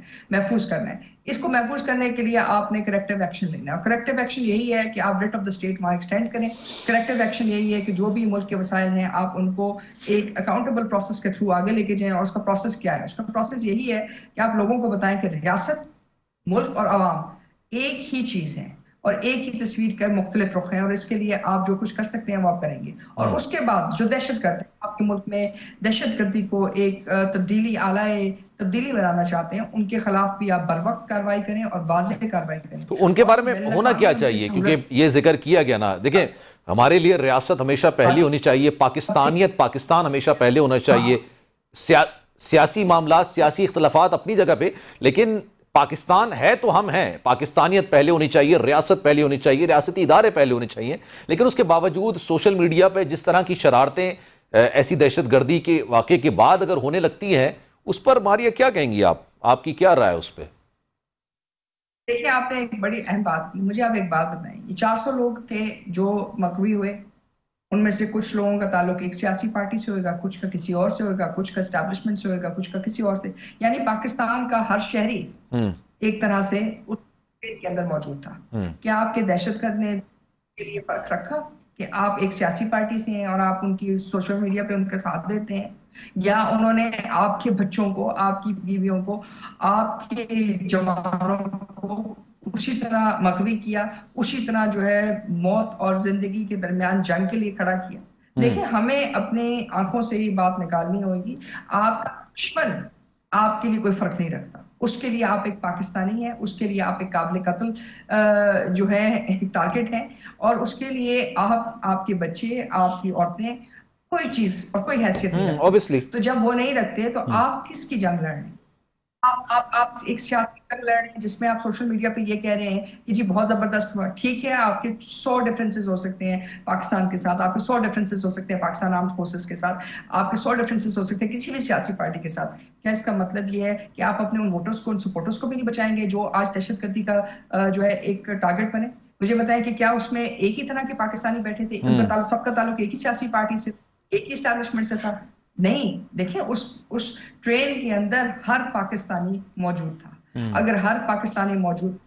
है। इसको महफूज करने के लिए आपने करेक्टिव एक्शन लेना है, और करेक्टिव एक्शन यही है कि आप रेट ऑफ द स्टेट वहाँ एक्सटेंड करें। करेक्टिव एक्शन यही है कि जो भी मुल्क के वसाइल हैं आप उनको एक अकाउंटेबल प्रोसेस के थ्रू आगे लेके जाएं। और उसका प्रोसेस क्या है? उसका प्रोसेस यही है कि आप लोगों को बताएं कि रियासत, मुल्क और अवाम एक ही चीज है और एक ही तस्वीर का मुख्तलिफ रुख है, और इसके लिए आप जो कुछ कर सकते हैं वो आप करेंगे। और उसके बाद जो दहशत गर्द आपके मुल्क में दहशतगर्दी को एक तब्दीली बनाना चाहते हैं, उनके खिलाफ भी आप बर वक्त कार्रवाई करें और वाज़ेह कार्रवाई करें। तो उनके बारे में होना क्या चाहिए? क्योंकि ये जिक्र किया गया ना, देखिए हमारे लिए रियासत हमेशा पहली होनी चाहिए, पाकिस्तानियत, पाकिस्तान हमेशा पहले होना चाहिए। सियासी मामला, सियासी इख्तलाफात अपनी जगह पे, लेकिन पाकिस्तान है तो हम हैं। पाकिस्तानियत पहले होनी चाहिए, रियासत पहले होनी चाहिए, रियासती इदारे पहले होने चाहिए। लेकिन उसके बावजूद सोशल मीडिया पे जिस तरह की शरारतें ऐसी दहशतगर्दी के वाक़े के बाद अगर होने लगती हैं, उस पर मारिया क्या कहेंगी आप? आपकी क्या राय है उस पर? देखिए, आपने एक बड़ी अहम बात की। मुझे आप एक बात बताएं, ये 400 लोग थे जो मकवी हुए, उनमें से कुछ लोगों का ताल्लुक एक सियासी पार्टी से होगा, कुछ का किसी और से होगा, कुछ का एस्टैब्लिशमेंट से होगा, कुछ का किसी और से। यानी पाकिस्तान का हर शहरी एक तरह से उस के अंदर मौजूद था। क्या आपके दहशतगर्द ने के लिए फर्क रखा कि आप एक सियासी पार्टी से हैं और आप उनकी सोशल मीडिया पे उनका साथ देते हैं, या उन्होंने आपके बच्चों को, आपकी बीवियों को, आपके जवानों को उसी तरह मखवी किया, उसी तरह जो है मौत और जिंदगी के दरमियान जंग के लिए खड़ा किया? देखिए, हमें अपने आंखों से ये बात निकालनी होगी। आपका दुश्मन आपके लिए कोई फर्क नहीं रखता। उसके लिए आप एक पाकिस्तानी हैं, उसके लिए आप एक काबिल कत्ल जो है एक टारगेट हैं, और उसके लिए आप, आपके बच्चे, आपकी औरतें कोई चीज और कोई हैसियत नहीं रखती। ऑब्वियसली। तो जब वो नहीं रखते तो आप किसकी जंग लड़ रहे हैं? आप एक सियासी जंग लड़ रहे हैं जिसमें आप सोशल मीडिया पे ये कह रहे हैं कि जी बहुत जबरदस्त हुआ। ठीक है, आपके 100 डिफरेंसेस हो सकते हैं पाकिस्तान के साथ, आपके 100 डिफरेंसेस हो सकते हैं पाकिस्तान आर्म्ड फोर्सेस के साथ, आपके 100 डिफरेंसेस हो सकते हैं किसी भी सियासी पार्टी के साथ। क्या इसका मतलब ये है कि आप अपने उन वोटर्स को, उन सपोर्टर्स को भी नहीं बचाएंगे जो आज दहशतगर्दी का जो है एक टारगेट बने? मुझे बताएं कि क्या उसमें एक ही तरह के पाकिस्तानी बैठे थे? उनका ताल्लुक, सबका ताल्लुक एक ही सियासी पार्टी से, एक ही एस्टैब्लिशमेंट से था? नहीं। देखिए, उस ट्रेन के अंदर हर पाकिस्तानी मौजूद था। अगर हर पाकिस्तानी मौजूद,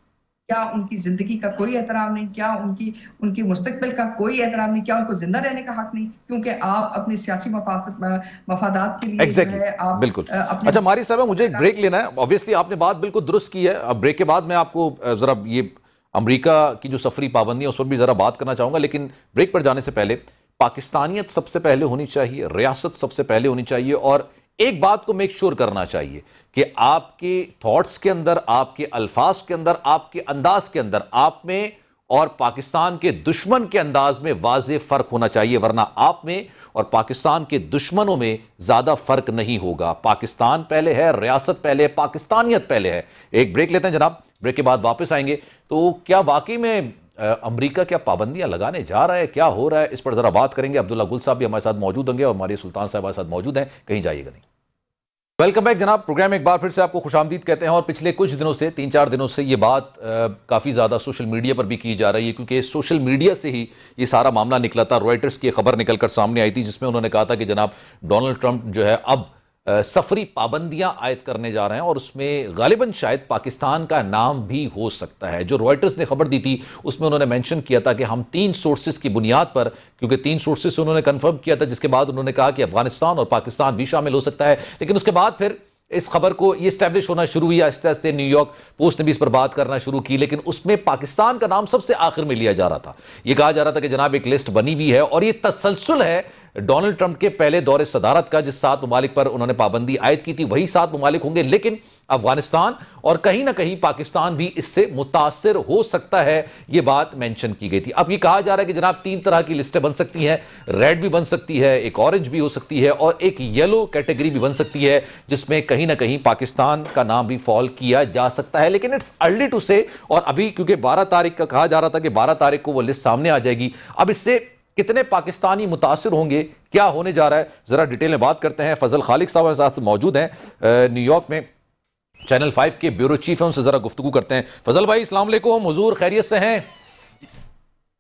क्या उनकी जिंदगी का कोई एहतराम नहीं? क्या उनकी मुस्तकबिल का कोई एहतराम नहीं? क्या उनको जिंदा रहने का हक नहीं? क्योंकि आप अपने सियासी मफादात के लिए exactly. आप बिल्कुल। अच्छा मारी साहब, मुझे एक ब्रेक लेना है। ऑब्वियसली आपने बात बिल्कुल दुरुस्त की है। अब ब्रेक के बाद मैं आपको जरा ये अमेरिका की जो सफरी पाबंदी है उस पर भी जरा बात करना चाहूंगा, लेकिन ब्रेक पर जाने से पहले पाकिस्तानियत सबसे पहले होनी चाहिए, रियासत सबसे पहले होनी चाहिए, और एक बात को मेक श्योर करना चाहिए कि आपके थॉट्स के अंदर, आपके अल्फाज के अंदर, आपके अंदाज के अंदर, आप में और पाकिस्तान के दुश्मन के अंदाज में वाज़ेह फर्क होना चाहिए, वरना आप में और पाकिस्तान के दुश्मनों में ज्यादा फर्क नहीं होगा। पाकिस्तान पहले है, रियासत पहले है, पाकिस्तानियत पहले है। एक ब्रेक लेते हैं जनाब, ब्रेक के बाद वापस आएंगे। तो क्या वाकई में अमेरिका क्या पाबंदियां लगाने जा रहा है, क्या हो रहा है, इस पर जरा बात करेंगे। अब्दुल्ला गुल साहब भी हमारे साथ मौजूद होंगे और हमारे सुल्तान साहब हमारे साथ मौजूद हैं, कहीं जाइएगा नहीं। वेलकम बैक जनाब, प्रोग्राम एक बार फिर से आपको खुशामदीद कहते हैं। और पिछले कुछ दिनों से, 3-4 दिनों से ये बात काफ़ी ज़्यादा सोशल मीडिया पर भी की जा रही है, क्योंकि सोशल मीडिया से ही ये सारा मामला निकला था। रॉयटर्स की खबर निकल कर सामने आई थी जिसमें उन्होंने कहा था कि जनाब डोनाल्ड ट्रंप जो है अब सफरी पाबंदियां आयद करने जा रहे हैं और उसमें गालिबन शायद पाकिस्तान का नाम भी हो सकता है। जो रॉयटर्स ने खबर दी थी उसमें उन्होंने मेंशन किया था कि हम 3 सोर्सेस की बुनियाद पर, क्योंकि 3 सोर्सेस उन्होंने कंफर्म किया था, जिसके बाद उन्होंने कहा कि अफगानिस्तान और पाकिस्तान भी शामिल हो सकता है। लेकिन उसके बाद फिर इस खबर को ये स्टैब्लिश होना शुरू हुई, आहिस्ते आहिस्ते न्यूयॉर्क पोस्ट ने भी इस पर बात करना शुरू की, लेकिन उसमें पाकिस्तान का नाम सबसे आखिर में लिया जा रहा था। यह कहा जा रहा था कि जनाब एक लिस्ट बनी हुई है और यह तसलसल है डोनाल्ड ट्रंप के पहले दौरे सदारत का, जिस 7 ममालिक पर उन्होंने पाबंदी आयद की थी वही 7 ममालिक होंगे, लेकिन अफगानिस्तान और कहीं ना कहीं पाकिस्तान भी इससे मुतासिर हो सकता है, यह बात मेंशन की गई थी। अब यह कहा जा रहा है कि जनाब 3 तरह की लिस्टें बन सकती हैं, रेड भी बन सकती है, एक ऑरेंज भी हो सकती है और एक येलो कैटेगरी भी बन सकती है, जिसमें कहीं ना कहीं पाकिस्तान का नाम भी फॉल किया जा सकता है। लेकिन इट्स अर्ली टू से, और अभी क्योंकि 12 तारीख का कहा जा रहा था कि 12 तारीख को वो लिस्ट सामने आ जाएगी, अब इससे कितने पाकिस्तानी मुतासिर होंगे, क्या होने जा रहा है, जरा डिटेल में बात करते हैं। फजल खालिक साहब हमारे साथ मौजूद हैं न्यूयॉर्क में, चैनल 5 के ब्यूरो चीफ हैं, उनसे जरा गुफ्तगू करते हैं। फजल भाई अस्सलाम वालेकुम, हुजूर खैरियत से हैं?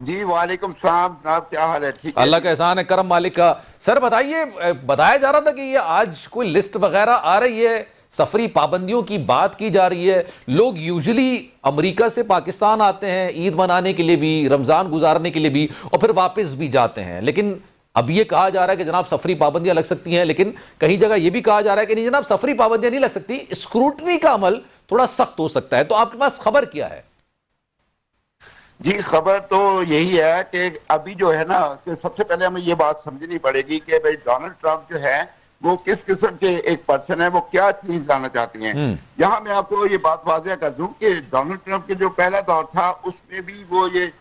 जी वालेकुम सलाम जनाब, क्या हाल है? ठीक है, अल्लाह का एहसान है, करम मालिक का। सर बताइए, बताया जा रहा था कि ये आज कोई लिस्ट वगैरह आ रही है, सफरी पाबंदियों की बात की जा रही है। लोग यूजुअली अमेरिका से पाकिस्तान आते हैं ईद मनाने के लिए भी, रमजान गुजारने के लिए भी, और फिर वापस भी जाते हैं, लेकिन अब ये कहा जा रहा है कि जनाब सफरी पाबंदियां लग सकती हैं, लेकिन कहीं जगह ये भी कहा जा रहा है कि नहीं जनाब सफरी पाबंदियां नहीं लग सकती, स्क्रूटनी का अमल थोड़ा सख्त हो सकता है। तो आपके पास खबर क्या है? जी खबर तो यही है कि अभी जो है ना, कि सबसे पहले हमें ये बात समझनी पड़ेगी कि भाई डोनाल्ड ट्रंप जो है वो किस किस्म के एक पर्सन है, वो क्या चीज लाना चाहते हैं। यहाँ मैं आपको ये बात वाज़ेह कर दूं कि डोनाल्ड ट्रंप के जो पहला दौर था उसमें भी वो ये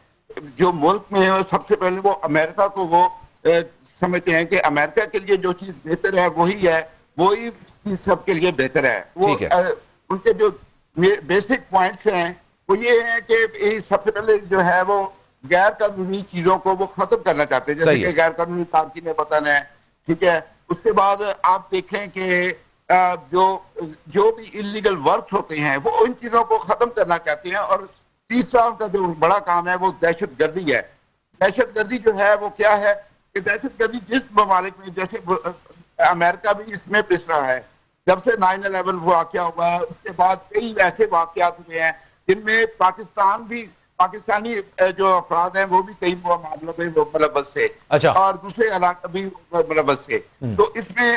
जो मुल्क में है सबसे पहले वो अमेरिका को वो समझते हैं कि अमेरिका के लिए जो चीज बेहतर है वही है, वही चीज सबके लिए बेहतर है। वो उनके जो बेसिक पॉइंट्स हैं वो ये है कि सबसे पहले जो है वो गैर कानूनी चीजों को वो खत्म करना चाहते हैं, जैसे कि गैर कानूनी तारकीन वतन है, ठीक है। उसके बाद आप देखें कि जो भी इलीगल वर्क होते हैं वो उन चीजों को खत्म करना चाहते हैं। और तीसरा उनका जो बड़ा काम है वो दहशतगर्दी है। दहशतगर्दी जो है वो क्या है कि दहशतगर्दी जिस ममालिक में, जैसे अमेरिका भी इसमें पिस रहा है, जब से 9/11 वाकया हुआ है उसके बाद कई ऐसे वाकयात हुए हैं जिनमें पाकिस्तानी जो अफराद हैं वो भी कई मामलों में मुलव्वस थे। अच्छा। और दूसरे इलाके भी मुलव्वस थे। तो इसमें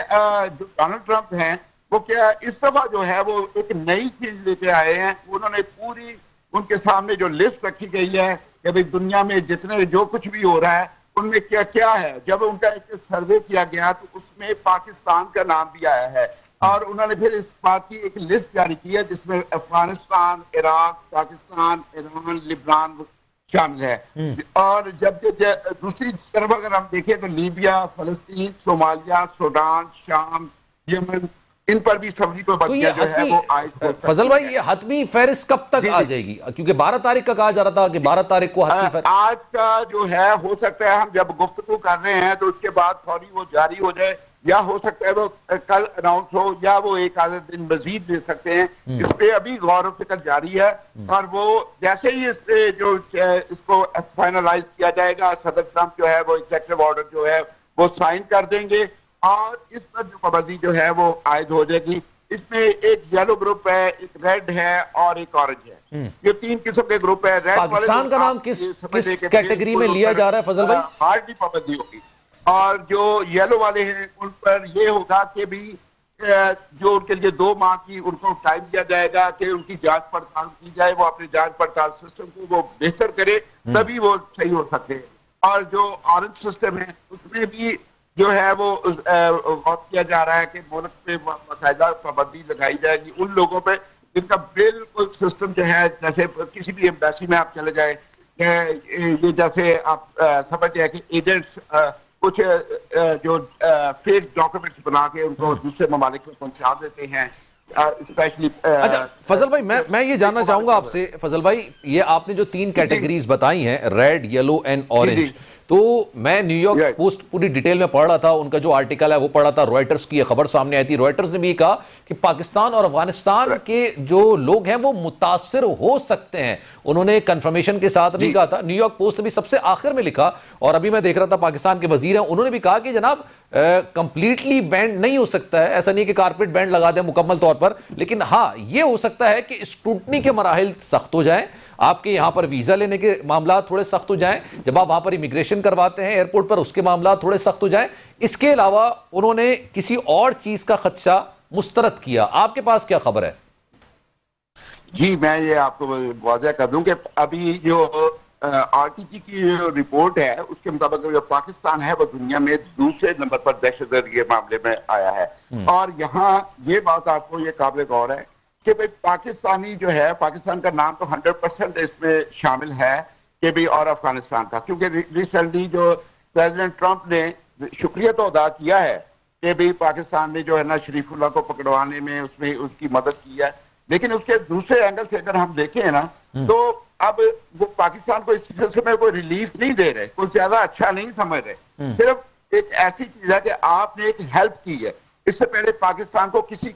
जो डोनाल्ड ट्रंप हैं वो क्या इस दफा जो है वो एक नई चीज लेके आए हैं। उन्होंने पूरी उनके सामने जो लिस्ट रखी गई है कि भाई दुनिया में जितने जो कुछ भी हो रहा है उनमें क्या क्या है। जब उनका एक सर्वे किया गया तो उसमें पाकिस्तान का नाम भी आया है और उन्होंने फिर इस बात की एक लिस्ट जारी की है जिसमें अफगानिस्तान, इराक, पाकिस्तान, ईरान, लिबान शामिल है। और जब दूसरी तरफ अगर हम देखें तो लीबिया, फलस्तीन, सोमालिया, सूडान, शाम, यमन, इन पर भी सब्जी पर बच्चियां जो है वो आए। फजल भाई ये हतमी फहरिस्त कब तक आ जाएगी? क्योंकि 12 तारीख का कहा जा रहा था कि 12 तारीख को आज का जो है हो सकता है हम जब गुफ्तगू कर रहे हैं तो उसके बाद फौरी वो जारी हो जाए, या हो सकता है वो कल अनाउंस हो, या वो एक आधे दिन मजीद दे सकते हैं। इस पे अभी गौर व फिक्र जारी है और वो जैसे ही इस पे जो इसको फाइनलाइज किया जाएगा, सदर ट्रंप जो है वो एग्जीक्यूटिव ऑर्डर जो है वो साइन कर देंगे और इस पर जो पाबंदी जो है वो आयद हो जाएगी। इसमें एक येलो ग्रुप है, एक रेड है और एक ऑरेंज है। ये 3 किस्म के ग्रुप है। रेड पाकिस्तान का नाम किस कैटेगरी में लिया जा रहा है फजल भाई? हार्डली पाबंदी होगी। और जो येलो वाले हैं उन पर ये होगा कि भी जो उनके लिए 2 माह की उनको टाइम दिया जाएगा कि उनकी जांच पड़ताल की जाए, वो अपने जांच पड़ताल सिस्टम को वो बेहतर करे, तभी वो सही हो सकते हैं। और जो ऑरेंज सिस्टम है उसमें भी जो है वो गौर किया जा रहा है कि मुल्क पे बाकायदा पाबंदी लगाई जाएगी उन लोगों पे जिनका बिल्कुल सिस्टम जो है, जैसे किसी भी एम्बेसी में आप चले जाए, ये जैसे आप समझते हैं कि एजेंट्स कुछ जो फेक डॉक्यूमेंट्स बना के उनको दूसरे ममालिक में पहुंचा देते हैं। स्पेशली अच्छा फजल भाई, मैं ये जानना चाहूंगा आपसे, फजल भाई ये आपने जो 3 कैटेगरीज बताई हैं, रेड, येलो एंड ऑरेंज, तो मैं न्यूयॉर्क पोस्ट पूरी डिटेल में पढ़ रहा था, उनका जो आर्टिकल है वो पढ़ा था, रॉयटर्स की खबर सामने आई थी। रॉयटर्स ने भी कहा कि पाकिस्तान और अफगानिस्तान के जो लोग हैं वो मुतासिर हो सकते हैं। उन्होंने कंफर्मेशन के साथ नहीं कहा था। न्यूयॉर्क पोस्ट भी सबसे आखिर में लिखा, और अभी मैं देख रहा था पाकिस्तान के वजीर हैं, उन्होंने भी कहा कि जनाब कंप्लीटली बैंड नहीं हो सकता है, ऐसा नहीं कि कारपेट बैंड लगा दें मुकम्मल तौर पर, लेकिन हाँ ये हो सकता है कि स्क्रूटनी के मराहिल सख्त हो जाएं, आपके यहां पर वीजा लेने के मामला थोड़े सख्त हो जाएं, जब आप वहां पर इमिग्रेशन करवाते हैं एयरपोर्ट पर उसके मामला थोड़े सख्त हो जाएं। इसके अलावा उन्होंने किसी और चीज का खदशा मुस्तरद किया। आपके पास क्या खबर है? जी मैं ये आपको वाज़ह कर दूं कि अभी जो आरटीजी की जो रिपोर्ट है उसके मुताबिक जो पाकिस्तान है वो दुनिया में दूसरे नंबर पर दहशतगर्दी के मामले में आया है। और यहाँ ये बात आपको ये काबिल गौर है कि भाई पाकिस्तानी जो है, पाकिस्तान का नाम तो 100% इसमें शामिल है कि भाई, और अफगानिस्तान का, क्योंकि रिसेंटली जो प्रेसिडेंट ट्रंप ने शुक्रिया तो अदा किया है कि भाई पाकिस्तान ने जो है ना शरीफुल्लाह को पकड़वाने में उसमें उसकी मदद की है, लेकिन उसके दूसरे एंगल से अगर हम देखें ना तो अब वो पाकिस्तान को इस सिलसिले में कोई रिलीफ नहीं दे रहे, कुछ ज्यादा अच्छा नहीं समझ रहे। सिर्फ एक ऐसी चीज है कि आपने एक हेल्प की है। इससे पहले पाकिस्तान को किसी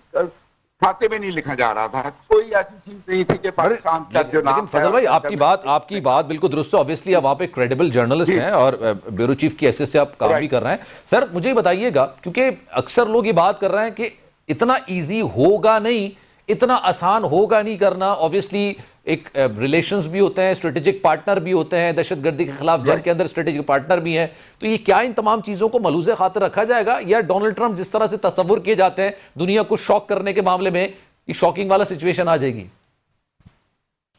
खाते में नहीं लिखा जा रहा था, कोई ऐसी चीज नहीं थी कि पाकिस्तान का जो नाम। लेकिन फजल भाई आपकी बात बिल्कुल दुरुस्त है। ऑब्वियसली आप वहां पे क्रेडिबल जर्नलिस्ट हैं और ब्यूरो चीफ की हैसियत से आप काम भी कर रहे हैं। सर मुझे बताइएगा, क्योंकि अक्सर लोग ये बात कर रहे हैं कि इतना ईजी होगा नहीं, इतना आसान होगा नहीं करना। ऑब्वियसली एक रिलेशंस भी होते हैं, स्ट्रेटेजिक पार्टनर भी होते हैं, दहशतगर्दी के खिलाफ जंग के अंदर स्ट्रेटेजिक पार्टनर भी हैं। तो ये क्या इन तमाम चीजों को मलूज़े खातिर रखा जाएगा, या डोनाल्ड ट्रंप जिस तरह से तस्वुर किए जाते हैं दुनिया को शॉक करने के मामले में ये शॉकिंग वाला सिचुएशन आ जाएगी?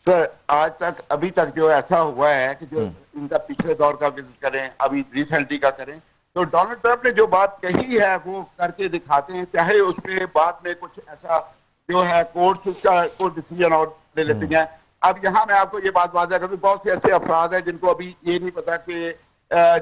सर आज तक अभी तक जो ऐसा हुआ है कि जो इनका पिछले दौर का विजिट करें, अभी रिसेंटली का करें, तो डोनाल्ड ट्रंप ने जो बात कही है वो करके दिखाते हैं, चाहे उसमें बाद में कुछ ऐसा जो है कोर्ट उसका कोई डिसीजन और ले लेती है। अब यहाँ मैं आपको ये बात वाज़ह कर दूं, बहुत से ऐसे अफराद हैं जिनको अभी ये नहीं पता कि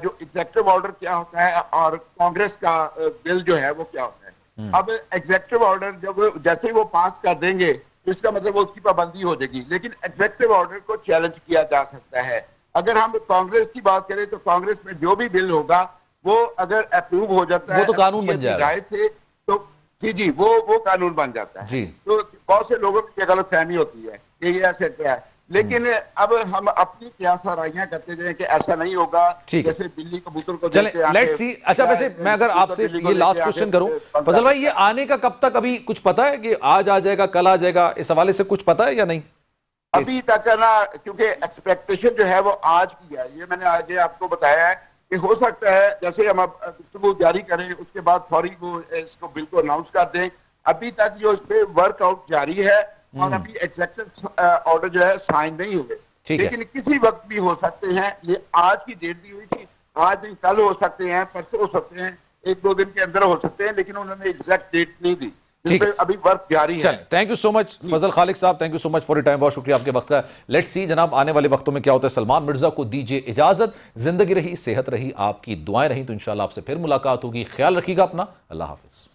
जो एग्जेक्टिव ऑर्डर क्या होता है और कांग्रेस का बिल जो है वो क्या होता है। अब एग्जेक्टिव ऑर्डर जब जैसे ही वो पास कर देंगे तो इसका मतलब उसकी पाबंदी हो जाएगी, लेकिन एग्जेक्टिव ऑर्डर को चैलेंज किया जा सकता है। अगर हम कांग्रेस की बात करें तो कांग्रेस में जो भी बिल होगा वो अगर अप्रूव हो जाता है वो तो कानून बन जाएगा राय से, तो जी वो कानून बन जाता है। तो बहुत से लोगों की गलतफहमी होती है कि ये ऐसे क्या है, लेकिन अब हम अपनी कियास-आराइयां करते जाएं कि ऐसा नहीं होगा, जैसे बिल्ली कबूतर को चले लेट्स सी। अच्छा वैसे मैं अगर आपसे ये लास्ट क्वेश्चन करूं फजल भाई, ये आने का कब तक अभी कुछ पता है कि आज आ जाएगा कल आ जाएगा, इस हवाले से कुछ पता है या नहीं? अभी तक ना, क्योंकि एक्सपेक्टेशन जो है वो आज की है। ये मैंने आज आपको बताया है कि हो सकता है जैसे हम अब गुफ्तगू जारी करें उसके बाद फौरी वो इसको बिल को अनाउंस कर दें। अभी तक जो इस पे वर्कआउट जारी है और अभी एग्जीक्यूटिव ऑर्डर जो है साइन नहीं हुए, लेकिन किसी वक्त भी हो सकते हैं। ये आज की डेट दी हुई थी, आज नहीं कल हो सकते हैं, परसों हो सकते हैं, एक दो दिन के अंदर हो सकते हैं, लेकिन उन्होंने एग्जैक्ट डेट नहीं दी। अभी वर्क जारी है। थैंक यू सो मच फजल खालिक साहब, thank you so much for your time, बहुत शुक्रिया आपके वक्त का। लेट्स सी जनाब आने वाले वक्तों में क्या होता है। सलमान मिर्जा को दीजिए इजाजत। जिंदगी रही, सेहत रही, आपकी दुआएं रही, तो इंशाल्लाह आपसे फिर मुलाकात होगी। ख्याल रखिएगा अपना। अल्लाह हाफिज।